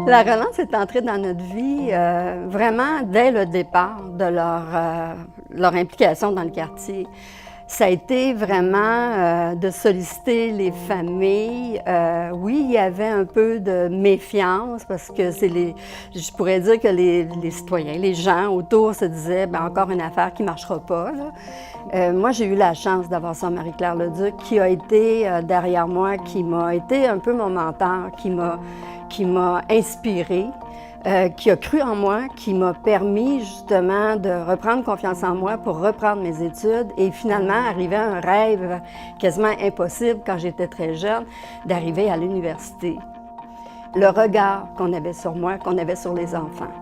La relance est entrée dans notre vie vraiment dès le départ de leur implication dans le quartier. Ça a été vraiment de solliciter les familles. Oui, il y avait un peu de méfiance parce que je pourrais dire que les citoyens, les gens autour se disaient ben, encore une affaire qui ne marchera pas. Là. Moi, j'ai eu la chance d'avoir Sœur Marie-Claire Leduc qui a été derrière moi, qui m'a été un peu mon mentor, qui m'a inspirée. Qui a cru en moi, qui m'a permis justement de reprendre confiance en moi pour reprendre mes études et finalement arriver à un rêve quasiment impossible quand j'étais très jeune, d'arriver à l'université. Le regard qu'on avait sur moi, qu'on avait sur les enfants.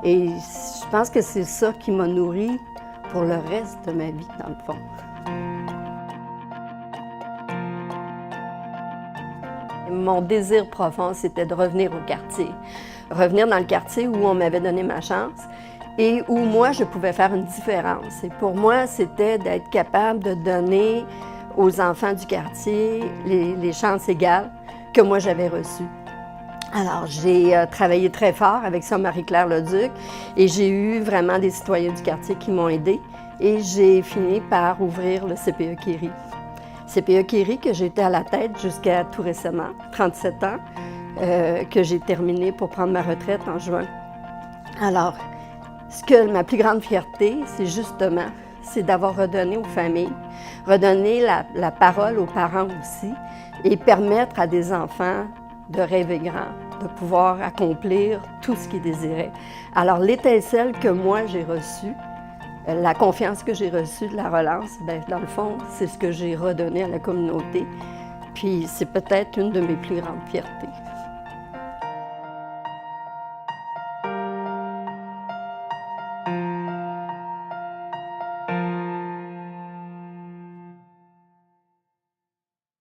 Et je pense que c'est ça qui m'a nourrie pour le reste de ma vie, dans le fond. Mon désir profond, c'était de revenir au quartier. Revenir dans le quartier où on m'avait donné ma chance et où moi, je pouvais faire une différence. Et pour moi, c'était d'être capable de donner aux enfants du quartier les chances égales que moi, j'avais reçues. Alors, j'ai travaillé très fort avec Sœur Marie-Claire Leduc et j'ai eu vraiment des citoyens du quartier qui m'ont aidée et j'ai fini par ouvrir le CPE Kéry. CPE Kéry que j'étais à la tête jusqu'à tout récemment, 37 ans. Que j'ai terminé pour prendre ma retraite en juin. Alors, ma plus grande fierté, c'est justement, c'est d'avoir redonné aux familles, redonné la parole aux parents aussi et permettre à des enfants de rêver grand, de pouvoir accomplir tout ce qu'ils désiraient. Alors, l'étincelle que moi j'ai reçue, la confiance que j'ai reçue de la relance, bien, dans le fond, c'est ce que j'ai redonné à la communauté. Puis c'est peut-être une de mes plus grandes fiertés.